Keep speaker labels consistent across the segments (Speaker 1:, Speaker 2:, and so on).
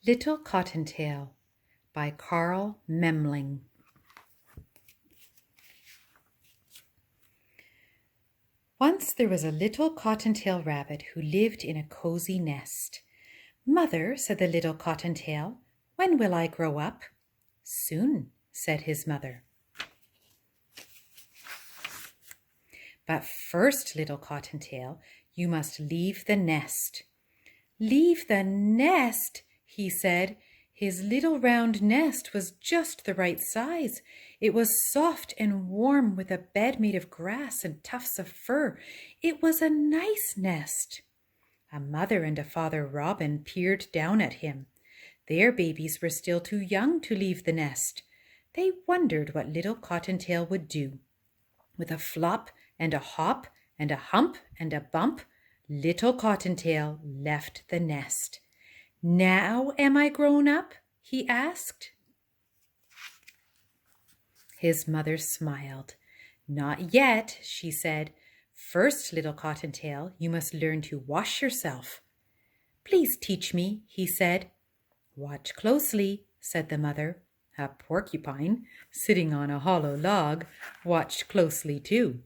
Speaker 1: Little Cottontail by Carl Memling. Once there was a little cottontail rabbit who lived in a cozy nest. "Mother," said the little cottontail, "when will I grow up?" "Soon," said his mother. "But first, little cottontail, you must leave the nest." "Leave the nest?" he said. His little round nest was just the right size. It was soft and warm, with a bed made of grass and tufts of fur. It was a nice nest. A mother and a father robin peered down at him. Their babies were still too young to leave the nest. They wondered what little Cottontail would do. With a flop and a hop and a hump and a bump, little Cottontail left the nest. "Now am I grown up?" he asked. His mother smiled. "Not yet," she said. "First, little Cottontail, you must learn to wash yourself." "Please teach me," he said. "Watch closely," said the mother. A porcupine, sitting on a hollow log, watched closely too.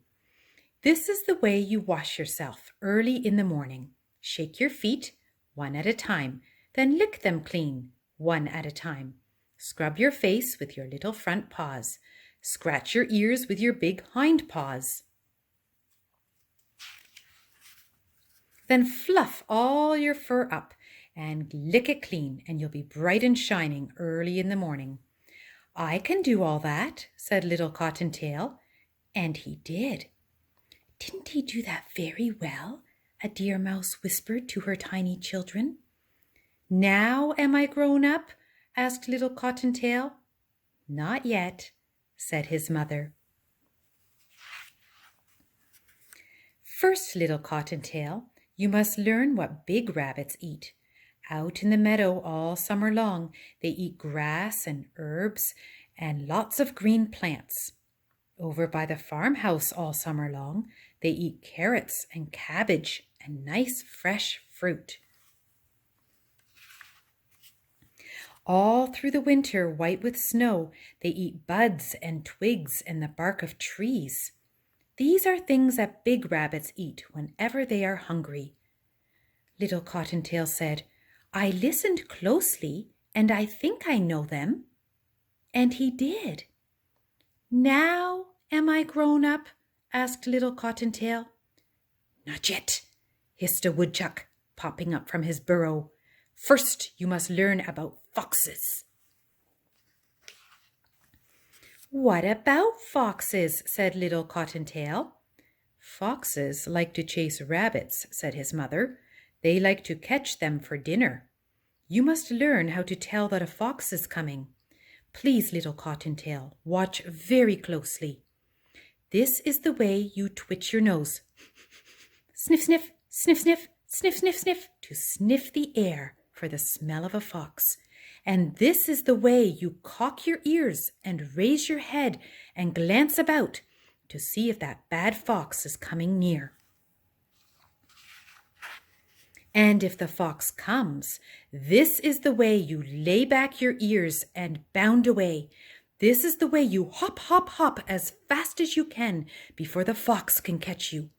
Speaker 1: "This is the way you wash yourself early in the morning. Shake your feet, one at a time, then lick them clean, one at a time. Scrub your face with your little front paws. Scratch your ears with your big hind paws. Then fluff all your fur up and lick it clean, and you'll be bright and shining early in the morning." "I can do all that," said little Cottontail, and he did. "Didn't he do that very well?" a deer mouse whispered to her tiny children. "Now am I grown up?" asked little Cottontail. "Not yet," said his mother. First, little Cottontail, you must learn what big rabbits eat. Out in the meadow all summer long, they eat grass and herbs and lots of green plants. Over by the farmhouse all summer long, they eat carrots and cabbage and nice fresh fruit. All through the winter, white with snow, they eat buds and twigs and the bark of trees. These are things that big rabbits eat whenever they are hungry. Little Cottontail said, "I listened closely, and I think I know them." And he did. "Now am I grown up?" asked little Cottontail. "Not yet," hissed a woodchuck, popping up from his burrow. "First, you must learn about foxes." "What about foxes?" said little Cottontail. "Foxes like to chase rabbits," said his mother. "They like to catch them for dinner. You must learn how to tell that a fox is coming. Please, little Cottontail, watch very closely. This is the way you twitch your nose. Sniff, sniff, sniff, sniff, sniff, sniff, sniff, to sniff the air for the smell of a fox. And this is the way you cock your ears and raise your head and glance about to see if that bad fox is coming near. And if the fox comes, this is the way you lay back your ears and bound away. This is the way you hop, hop, hop as fast as you can before the fox can catch you.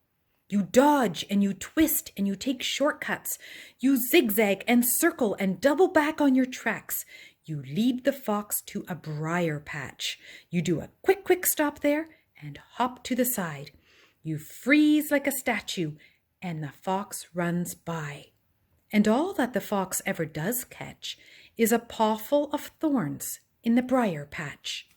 Speaker 1: You dodge and you twist and you take shortcuts. You zigzag and circle and double back on your tracks. You lead the fox to a briar patch. You do a quick, quick stop there and hop to the side. You freeze like a statue and the fox runs by. And all that the fox ever does catch is a pawful of thorns in the briar patch.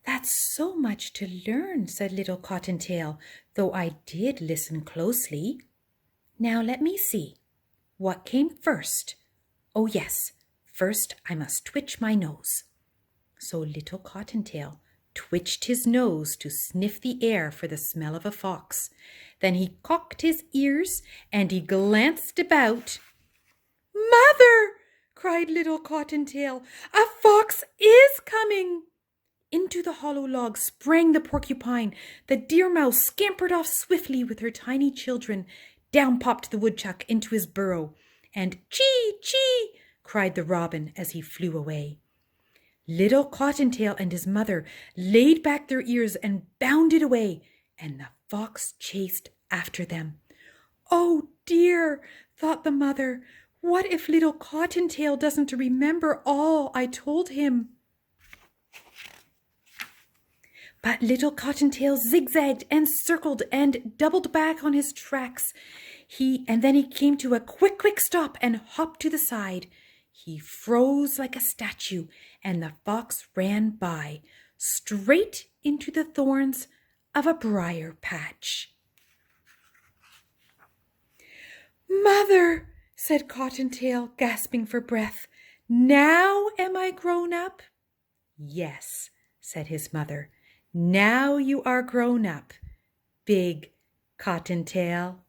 Speaker 1: "That's so much to learn," said little Cottontail, "though I did listen closely. Now let me see. What came first? Oh yes, first I must twitch my nose." So little Cottontail twitched his nose to sniff the air for the smell of a fox. Then he cocked his ears and he glanced about. "Mother!" cried little Cottontail, "a fox is coming!" Into the hollow log sprang the porcupine. The deer mouse scampered off swiftly with her tiny children. Down popped the woodchuck into his burrow, and chee, chee, cried the robin as he flew away. Little Cottontail and his mother laid back their ears and bounded away, and the fox chased after them. Oh dear, thought the mother, what if little Cottontail doesn't remember all I told him? But little Cottontail zigzagged and circled and doubled back on his tracks. Then he came to a quick stop and hopped to the side. He froze like a statue, and the fox ran by, straight into the thorns of a briar patch. "Mother," said Cottontail, gasping for breath, "now am I grown up?" "Yes," said his mother, "now you are grown up, big Cottontail."